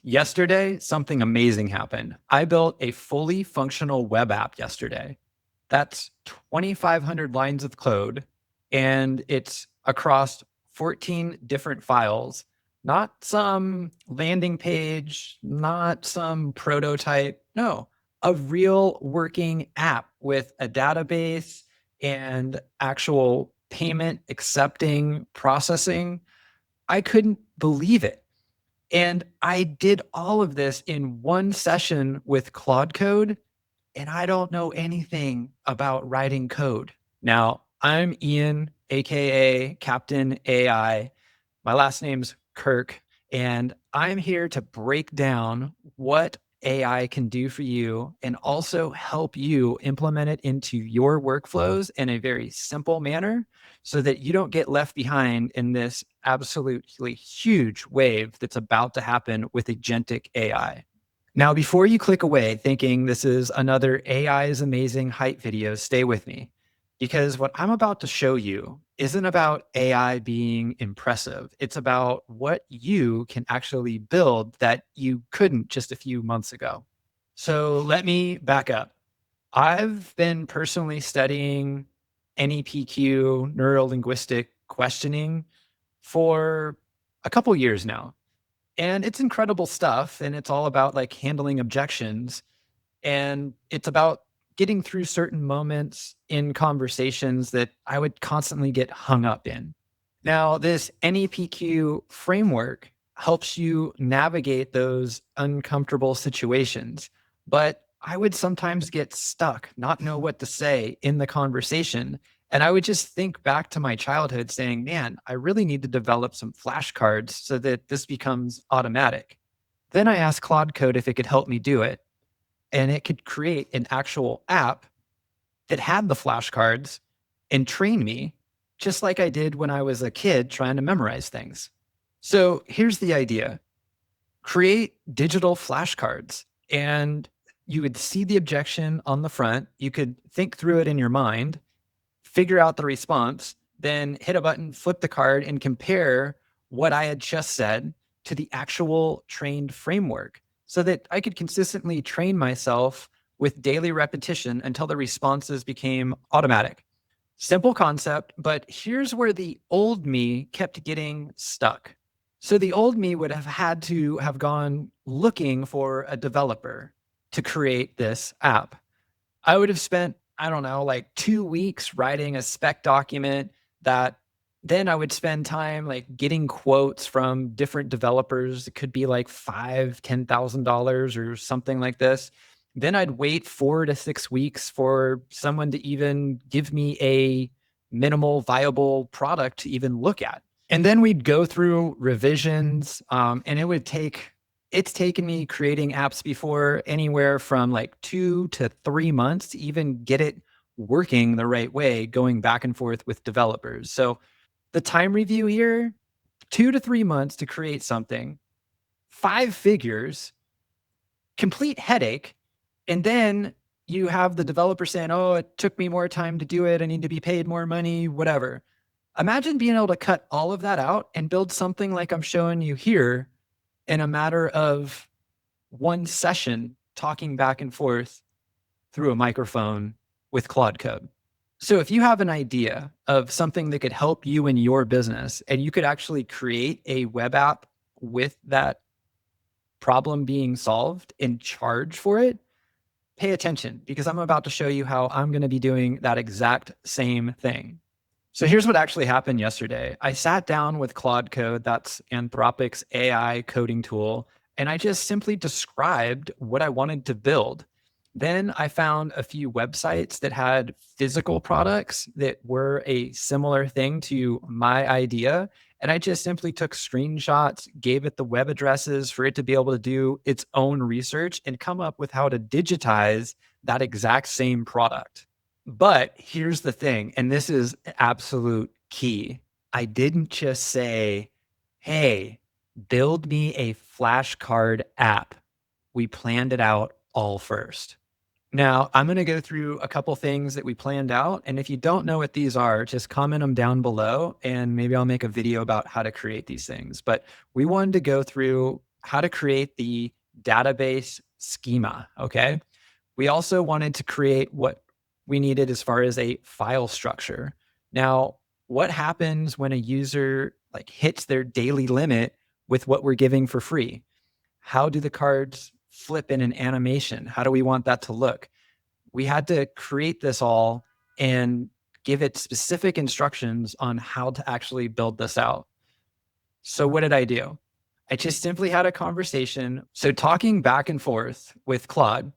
Yesterday, something amazing happened. I built a fully functional web app yesterday. That's 2,500 lines of code, and it's across 14 different files, not some landing page, not some prototype. No, a real working app with a database and actual payment accepting processing. I couldn't believe it. And I did all of this in one session with Claude Code, and I don't know anything about writing code. Now, I'm Ian, AKA Captain AI. My last name's Kirk, and I'm here to break down what AI can do for you and also help you implement it into your workflows in a very simple manner so that you don't get left behind in this absolutely huge wave that's about to happen with agentic AI. Now, before you click away thinking this is another AI is amazing hype video, stay with me because what I'm about to show you isn't about AI being impressive. It's about what you can actually build that you couldn't just a few months ago. So let me back up. I've been personally studying NEPQ, neuro linguistic questioning, for a couple years now. And it's incredible stuff. And it's all about like handling objections. And it's about getting through certain moments in conversations that I would constantly get hung up in. Now, this NEPQ framework helps you navigate those uncomfortable situations, but I would sometimes get stuck, not know what to say in the conversation. And I would just think back to my childhood saying, man, I really need to develop some flashcards so that this becomes automatic. Then I asked Claude Code if it could help me do it. And it could create an actual app that had the flashcards and train me just like I did when I was a kid trying to memorize things. So here's the idea: create digital flashcards, and you would see the objection on the front. You could think through it in your mind, figure out the response, then hit a button, flip the card, and compare what I had just said to the actual trained framework so that I could consistently train myself with daily repetition until the responses became automatic. Simple concept, but here's where the old me kept getting stuck. So the old me would have had to have gone looking for a developer to create this app. I would have spent, I don't know, like 2 weeks writing a spec document that then I would spend time like getting quotes from different developers. It could be like $5,000, $10,000 or something like this. Then I'd wait 4 to 6 weeks for someone to even give me a minimal viable product to even look at. And then we'd go through revisions, and it's taken me creating apps before anywhere from like 2 to 3 months to even get it working the right way, going back and forth with developers. So the time review here, 2 to 3 months to create something, 5 figures, complete headache. And then you have the developer saying, oh, it took me more time to do it. I need to be paid more money, whatever. Imagine being able to cut all of that out and build something like I'm showing you here in a matter of one session, talking back and forth through a microphone with Claude Code. So if you have an idea of something that could help you in your business and you could actually create a web app with that problem being solved and charge for it, pay attention because I'm about to show you how I'm going to be doing that exact same thing. So here's what actually happened yesterday. I sat down with Claude Code, that's Anthropic's AI coding tool, and I just simply described what I wanted to build. Then I found a few websites that had physical products that were a similar thing to my idea. And I just simply took screenshots, gave it the web addresses for it to be able to do its own research and come up with how to digitize that exact same product. But here's the thing, and this is absolute key. I didn't just say, hey, build me a flashcard app. We planned it out all first. Now, I'm going to go through a couple things that we planned out. And if you don't know what these are, just comment them down below and maybe I'll make a video about how to create these things. But we wanted to go through how to create the database schema. Okay. We also wanted to create what we needed as far as a file structure. Now, what happens when a user like hits their daily limit with what we're giving for free? How do the cards flip in an animation? How do we want that to look? We had to create this all and give it specific instructions on how to actually build this out. So, what did I do? I just simply had a conversation. So, talking back and forth with Claude,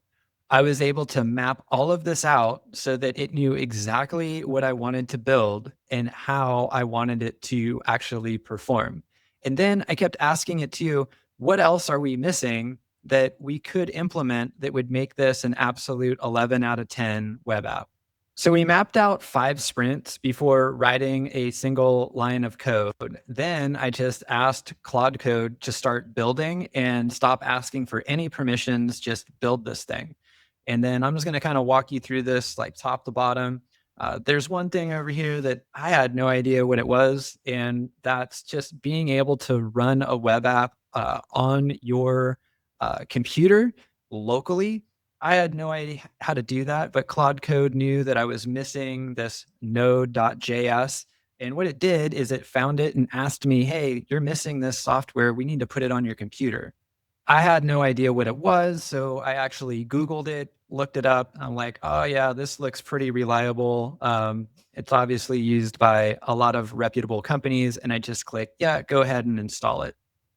I was able to map all of this out so that it knew exactly what I wanted to build and how I wanted it to actually perform. And then I kept asking it too, what else are we missing that we could implement that would make this an absolute 11 out of 10 web app? So we mapped out 5 sprints before writing a single line of code. Then I just asked Claude Code to start building and stop asking for any permissions, just build this thing. And then I'm just going to kind of walk you through this like top to bottom. There's one thing over here that I had no idea what it was, and that's just being able to run a web app on your computer locally. I had no idea how to do that, but Claude Code knew that I was missing this node.js. And what it did is it found it and asked me, hey, you're missing this software. We need to put it on your computer. I had no idea what it was. So I actually Googled it, looked it up. I'm like, oh, yeah, this looks pretty reliable. It's obviously used by a lot of reputable companies. And I just clicked, yeah, go ahead and install it.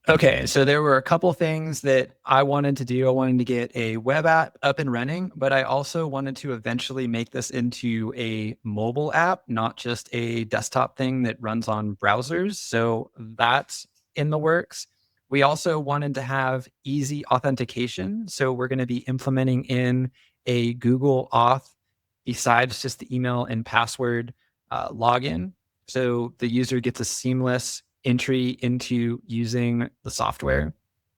Okay, so there were a couple things that I wanted to do. I wanted to get a web app up and running, but I also wanted to eventually make this into a mobile app, not just a desktop thing that runs on browsers. So that's in the works. We also wanted to have easy authentication. So we're going to be implementing in a Google Auth besides just the email and password login. So the user gets a seamless entry into using the software.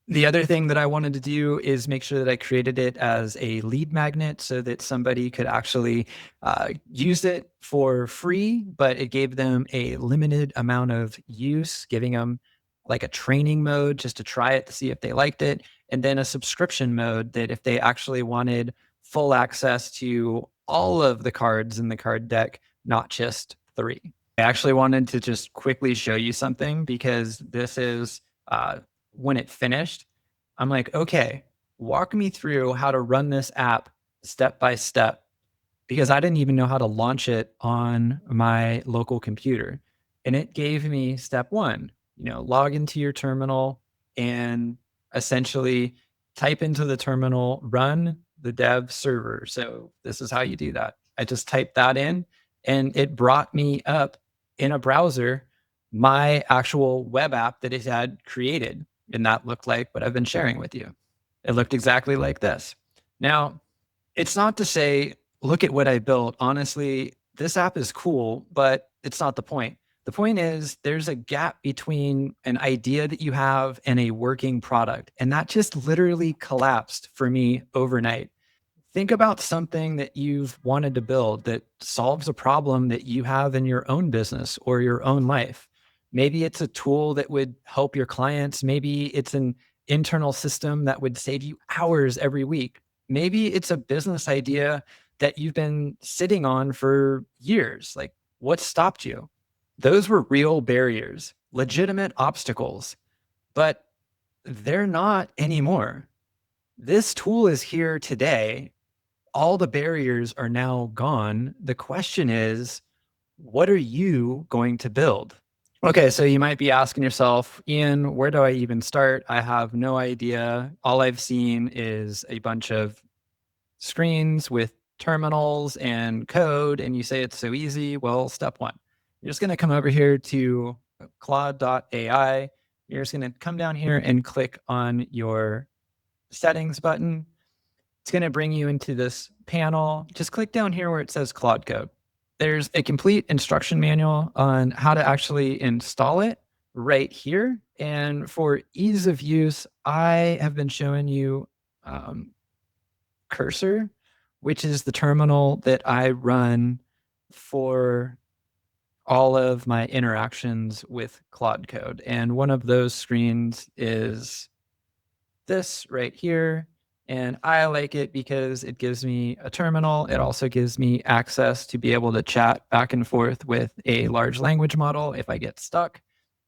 The other thing that I wanted to do is make sure that I created it as a lead magnet so that somebody could actually use it for free, but it gave them a limited amount of use, giving them like a training mode just to try it to see if they liked it, and then a subscription mode that if they actually wanted full access to all of the cards in the card deck, not just 3. I actually wanted to just quickly show you something because this is when it finished. I'm like, okay, walk me through how to run this app step by step because I didn't even know how to launch it on my local computer. And it gave me step 1, log into your terminal and essentially type into the terminal, run the dev server. So this is how you do that. I just typed that in and it brought me up in a browser my actual web app that it had created. And that looked like what I've been sharing with you. It looked exactly like this. Now, it's not to say, look at what I built. Honestly, this app is cool, but it's not the point. The point is there's a gap between an idea that you have and a working product. And that just literally collapsed for me overnight. Think about something that you've wanted to build that solves a problem that you have in your own business or your own life. Maybe it's a tool that would help your clients. Maybe it's an internal system that would save you hours every week. Maybe it's a business idea that you've been sitting on for years. Like, what stopped you? Those were real barriers, legitimate obstacles, but they're not anymore. This tool is here today. All the barriers are now gone. The question is, what are you going to build? Okay, so you might be asking yourself, Ian, where do I even start? I have no idea. All I've seen is a bunch of screens with terminals and code, and you say it's so easy. Well, step 1, you're just going to come over here to Claude.ai. You're just going to come down here and click on your settings button. It's going to bring you into this panel. Just click down here where it says Claude Code. There's a complete instruction manual on how to actually install it right here. And for ease of use, I have been showing you Cursor, which is the terminal that I run for all of my interactions with Claude Code. And one of those screens is this right here. And I like it because it gives me a terminal. It also gives me access to be able to chat back and forth with a large language model if I get stuck.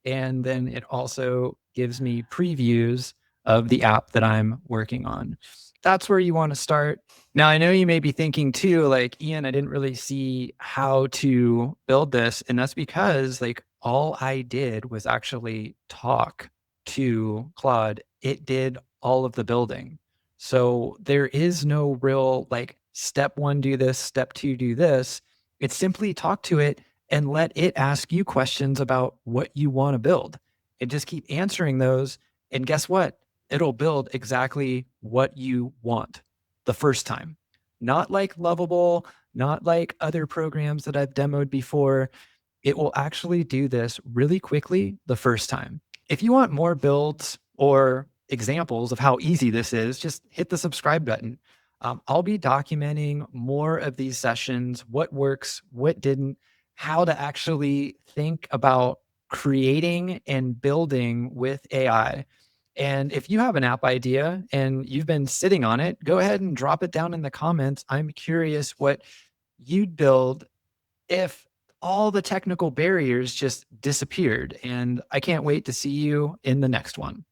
And then it also gives me previews of the app that I'm working on. That's where you want to start. Now, I know you may be thinking too, like, Ian, I didn't really see how to build this. And that's because, like, all I did was actually talk to Claude. It did all of the building. So there is no real, like, step one, do this, step two, do this. It's simply talk to it and let it ask you questions about what you want to build and just keep answering those. And guess what? It'll build exactly what you want the first time. Not like Lovable, not like other programs that I've demoed before. It will actually do this really quickly the first time. If you want more builds or examples of how easy this is, just hit the subscribe button. I'll be documenting more of these sessions, what works, what didn't, how to actually think about creating and building with AI. And if you have an app idea and you've been sitting on it, go ahead and drop it down in the comments. I'm curious what you'd build if all the technical barriers just disappeared. And I can't wait to see you in the next one.